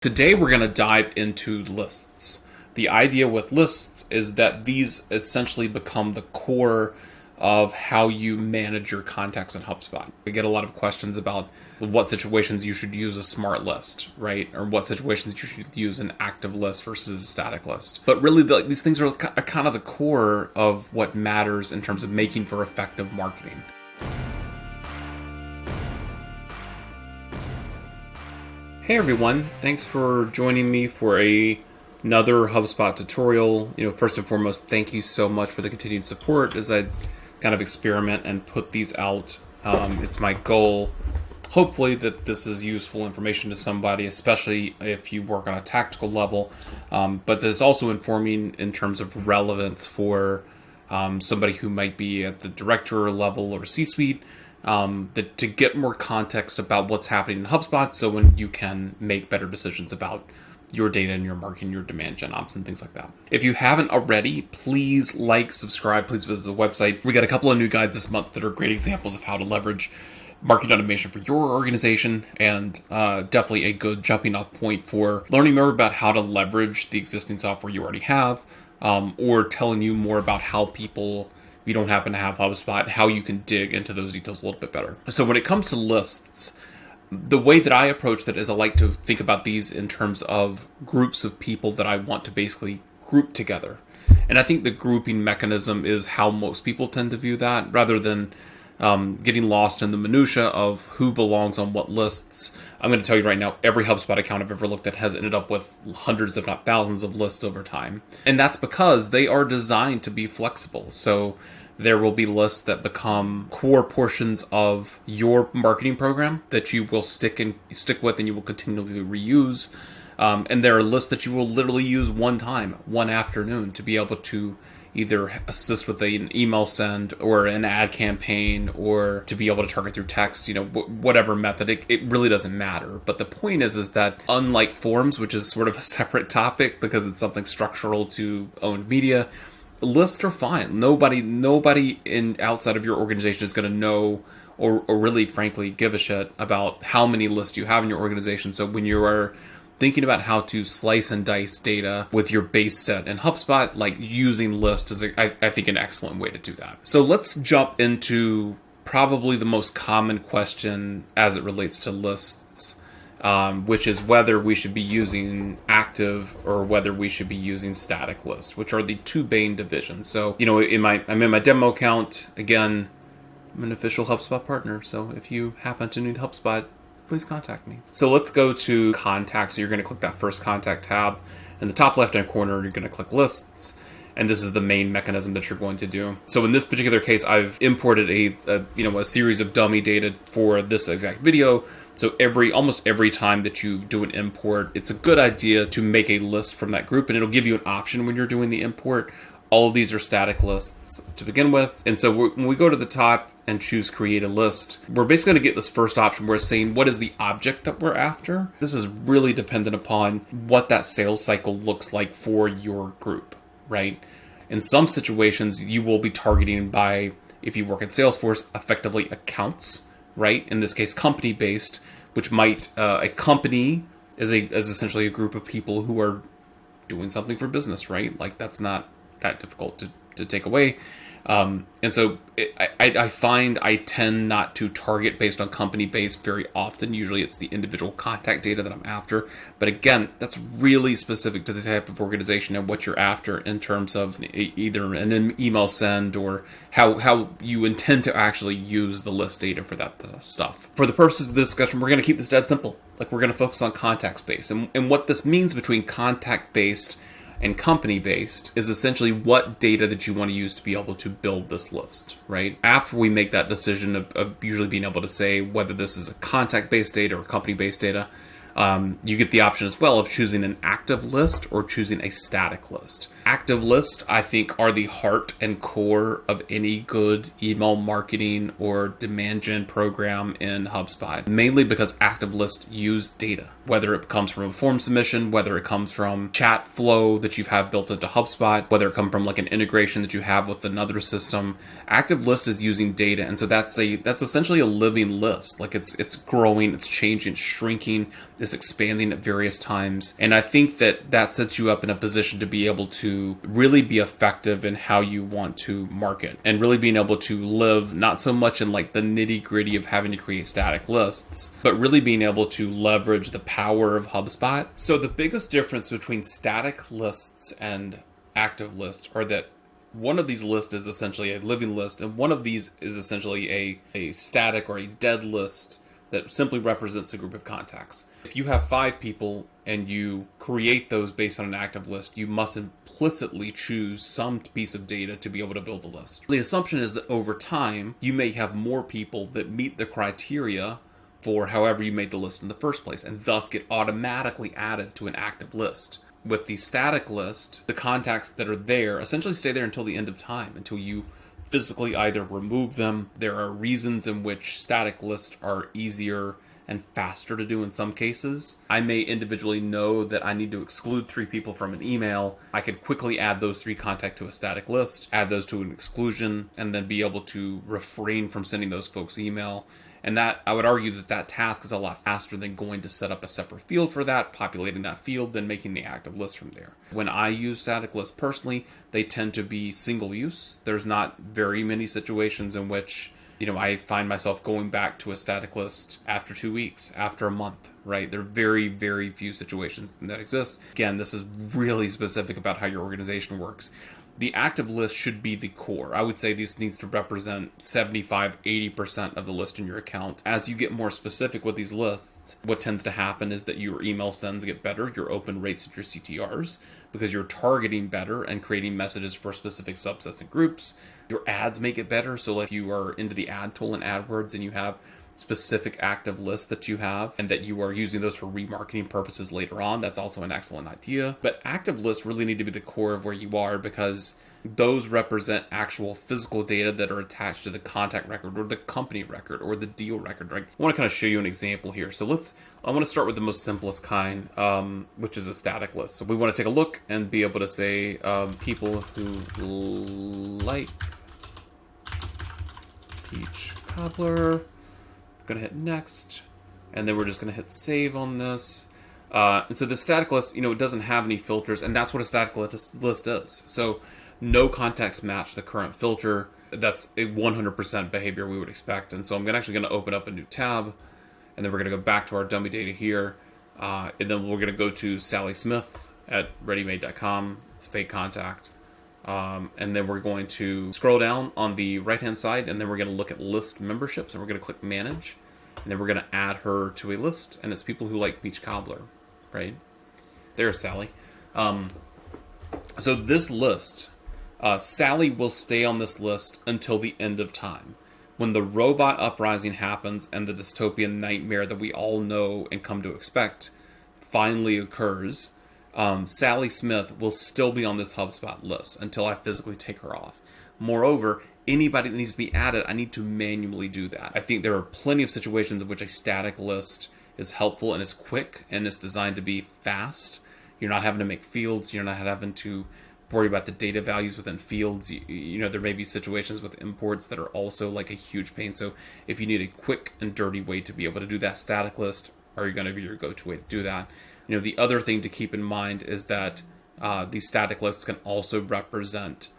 Today we're going to dive into lists. The idea with lists is that these essentially become the core of how you manage your contacts in HubSpot. We get a lot of questions about what situations you should use a smart list, right? Or what situations you should use an active list versus a static list. But really, these things are kind of the core of what matters in terms of making for effective marketing. Hey everyone, thanks for joining me for another HubSpot tutorial. First and foremost, thank you so much for the continued support as I kind of experiment and put these out. It's my goal, hopefully, that this is useful information to somebody, especially if you work on a tactical level, but that's also informing in terms of relevance for somebody who might be at the director level or C-suite, to get more context about what's happening in HubSpot, so when you can make better decisions about your data and your marketing, your demand gen ops, and things like that. If you haven't already, please like, subscribe, please visit the website. We got a couple of new guides this month that are great examples of how to leverage marketing automation for your organization, and definitely a good jumping off point for learning more about how to leverage the existing software you already have, or telling you more about how people, if you don't happen to have HubSpot, how you can dig into those details a little bit better. So when it comes to lists, the way that I approach that is I like to think about these in terms of groups of people that I want to basically group together. And I think the grouping mechanism is how most people tend to view that, rather than getting lost in the minutia of who belongs on what lists. I'm going to tell you right now, every HubSpot account I've ever looked at has ended up with hundreds, if not thousands, of lists over time. And that's because they are designed to be flexible. So there will be lists that become core portions of your marketing program that you will stick with and you will continually reuse. And there are lists that you will literally use one time, one afternoon, to be able to either assist with an email send or an ad campaign, or to be able to target through text, whatever method. It really doesn't matter. But the point is that unlike forms, which is sort of a separate topic because it's something structural to owned media, lists are fine. Nobody outside of your organization is going to know or really, frankly, give a shit about how many lists you have in your organization. So when you are thinking about how to slice and dice data with your base set in HubSpot, like using lists is, I think, an excellent way to do that. So let's jump into probably the most common question as it relates to lists, which is whether we should be using active or whether we should be using static lists, which are the two main divisions. So, I'm in my demo account. Again, I'm an official HubSpot partner. So if you happen to need HubSpot, please contact me. So let's go to contacts. So you're going to click that first contact tab. In the top left-hand corner, you're going to click lists. And this is the main mechanism that you're going to do. So in this particular case, I've imported a series of dummy data for this exact video. So almost every time that you do an import, it's a good idea to make a list from that group, and it'll give you an option when you're doing the import. All of these are static lists to begin with. And so when we go to the top and choose create a list, we're basically going to get this first option where it's saying what is the object that we're after. This is really dependent upon what that sales cycle looks like for your group, right? In some situations, you will be targeting by, if you work in Salesforce, effectively accounts, right? In this case, company-based, which might, a company is essentially a group of people who are doing something for business, right? Like, that's not that difficult to take away. And so I find I tend not to target based on company base very often. Usually it's the individual contact data that I'm after. But again, that's really specific to the type of organization and what you're after in terms of either an email send or how you intend to actually use the list data for that stuff. For the purposes of this discussion, we're going to keep this dead simple. Like, we're going to focus on context based. And what this means between contact based and company-based is essentially what data that you want to use to be able to build this list, right? After we make that decision of usually being able to say whether this is a contact-based data or company-based data, you get the option as well of choosing an active list or choosing a static list. Active lists, I think, are the heart and core of any good email marketing or demand gen program in HubSpot, mainly because active lists use data, whether it comes from a form submission, whether it comes from chat flow that you have built into HubSpot, whether it comes from like an integration that you have with another system. Active list is using data, and so that's essentially a living list. Like it's growing, it's changing, it's shrinking, it's expanding at various times, and I think that sets you up in a position to be able to really be effective in how you want to market, and really being able to live not so much in like the nitty gritty of having to create static lists, but really being able to leverage the power of HubSpot. So the biggest difference between static lists and active lists are that one of these lists is essentially a living list, and one of these is essentially a static or a dead list that simply represents a group of contacts. If you have 5 people and you create those based on an active list, you must implicitly choose some piece of data to be able to build a list. The assumption is that over time, you may have more people that meet the criteria for however you made the list in the first place, and thus get automatically added to an active list. With the static list, the contacts that are there essentially stay there until the end of time, until you physically either remove them. There are reasons in which static lists are easier and faster to do in some cases. I may individually know that I need to exclude 3 people from an email. I could quickly add those 3 contacts to a static list, add those to an exclusion, and then be able to refrain from sending those folks email. And that, I would argue that task is a lot faster than going to set up a separate field for that, populating that field, then making the active list from there. When I use static lists personally, they tend to be single use. There's not very many situations in which, I find myself going back to a static list after 2 weeks, after a month, right? There are very, very few situations that exist. Again, this is really specific about how your organization works. The active list should be the core. I would say this needs to represent 75-80% of the list in your account. As you get more specific with these lists, what tends to happen is that your email sends get better, your open rates and your CTRs, because you're targeting better and creating messages for specific subsets and groups. Your ads make it better. So like you are into the ad tool in AdWords and you have specific active lists that you have and that you are using those for remarketing purposes later on, that's also an excellent idea. But active lists really need to be the core of where you are, because those represent actual physical data that are attached to the contact record or the company record or the deal record. Right? I want to kind of show you an example here. So I want to start with the most simplest kind, which is a static list. So we want to take a look and be able to say people who like peach cobbler. Going to hit next, and then we're just going to hit save on this. And so the static list, it doesn't have any filters, and that's what a static list is. So no contacts match the current filter. That's a 100% behavior we would expect. And so I'm actually going to open up a new tab, and then we're going to go back to our dummy data here, and then we're going to go to Sally Smith at readymade.com. It's a fake contact. And then we're going to scroll down on the right hand side, and then we're going to look at list memberships, and we're going to click manage, and then we're going to add her to a list, and it's people who like peach cobbler, right? There's Sally. So this list, Sally will stay on this list until the end of time. When the robot uprising happens and the dystopian nightmare that we all know and come to expect finally occurs, Sally Smith will still be on this HubSpot list until I physically take her off. Moreover, anybody that needs to be added, I need to manually do that. I think there are plenty of situations in which a static list is helpful and is quick and is designed to be fast. You're not having to make fields. You're not having to worry about the data values within fields. There may be situations with imports that are also like a huge pain. So if you need a quick and dirty way to be able to do that, static list are going to be your go-to way to do that. The other thing to keep in mind is that these static lists can also represent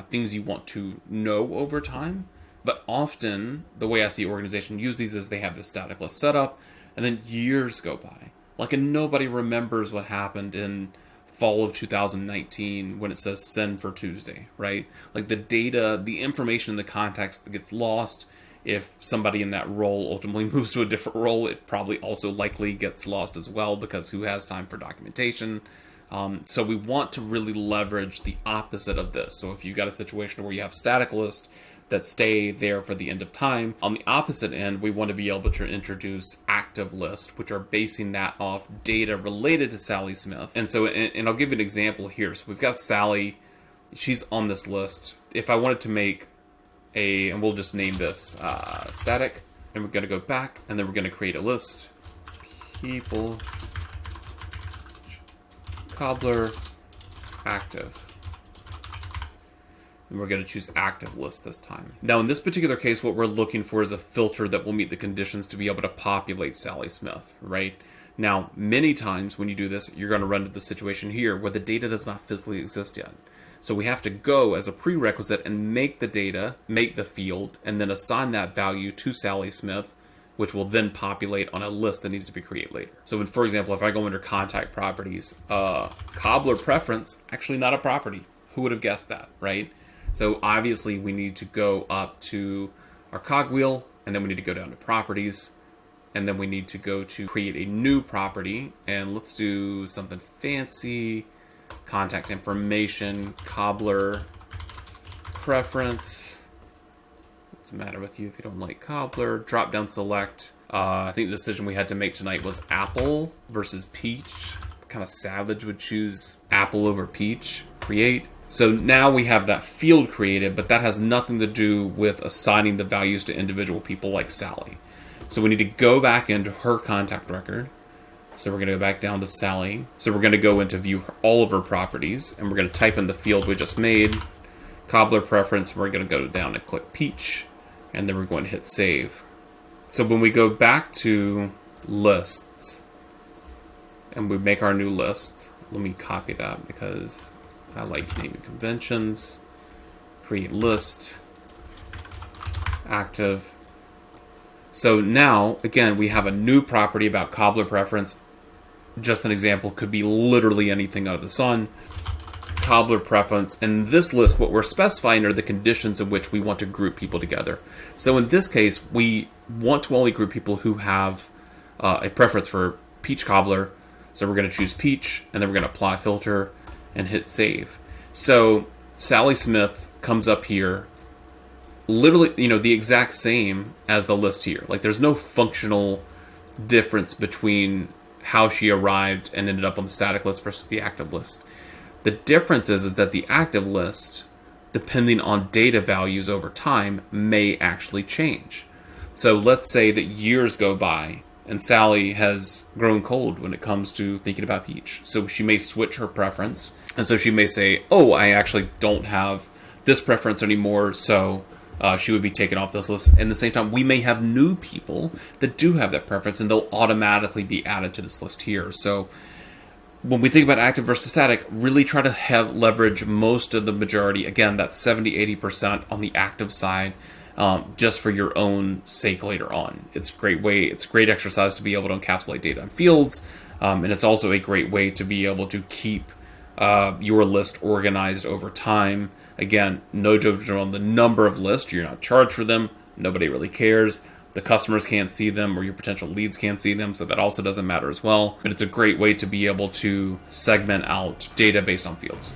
things you want to know over time. But often, the way I see organizations use these is they have this static list set up, and then years go by. And nobody remembers what happened in fall of 2019 when it says send for Tuesday, right? The data, the information in the context that gets lost. If somebody in that role ultimately moves to a different role, it probably also likely gets lost as well, because who has time for documentation? So we want to really leverage the opposite of this. So if you've got a situation where you have static list that stay there for the end of time. On the opposite end, we want to be able to introduce active lists, which are basing that off data related to Sally Smith. And so, and I'll give you an example here. So we've got Sally, she's on this list. If I wanted to make and we'll just name this static, and we're going to go back, and then we're going to create a list. People, cobbler, active. And we're going to choose active list this time. Now, in this particular case, what we're looking for is a filter that will meet the conditions to be able to populate Sally Smith, right? Now, many times when you do this, you're going to run into the situation here where the data does not physically exist yet. So we have to go as a prerequisite and make the data, make the field, and then assign that value to Sally Smith, which will then populate on a list that needs to be created later. So for example, if I go under contact properties, cobbler preference, actually not a property. Who would have guessed that, right? So obviously we need to go up to our cogwheel, and then we need to go down to properties, and then we need to go to create a new property, and let's do something fancy. Contact information, cobbler preference. What's the matter with you if you don't like cobbler? Drop down select. I think the decision we had to make tonight was apple versus peach. Kind of savage would choose apple over peach. Create. So now we have that field created, but that has nothing to do with assigning the values to individual people like Sally. So we need to go back into her contact record. So we're going to go back down to Sally. So we're going to go into view all of her properties, and we're going to type in the field we just made, cobbler preference. We're going to go down and click peach, and then we're going to hit save. So when we go back to lists and we make our new list, let me copy that because I like naming conventions. Create list, active. So now, again, we have a new property about cobbler preference. Just an example, could be literally anything under the sun. Cobbler preference. In this list, what we're specifying are the conditions in which we want to group people together. So in this case, we want to only group people who have a preference for peach cobbler. So we're going to choose peach, and then we're going to apply filter and hit save. So Sally Smith comes up here. Literally, the exact same as the list here. Like, there's no functional difference between how she arrived and ended up on the static list versus the active list. The difference is that the active list, depending on data values over time, may actually change. So let's say that years go by and Sally has grown cold when it comes to thinking about peach. So she may switch her preference. And so she may say, oh, I actually don't have this preference anymore, so she would be taken off this list. And at the same time, we may have new people that do have that preference, and they'll automatically be added to this list here. So when we think about active versus static, really try to have leverage most of the majority. Again, that's 70-80% on the active side, just for your own sake later on. It's a great way. It's a great exercise to be able to encapsulate data in fields, and it's also a great way to be able to keep your list organized over time. Again, no judgment on the number of lists. You're not charged for them. Nobody really cares. The customers can't see them, or your potential leads can't see them, so that also doesn't matter as well. But it's a great way to be able to segment out data based on fields.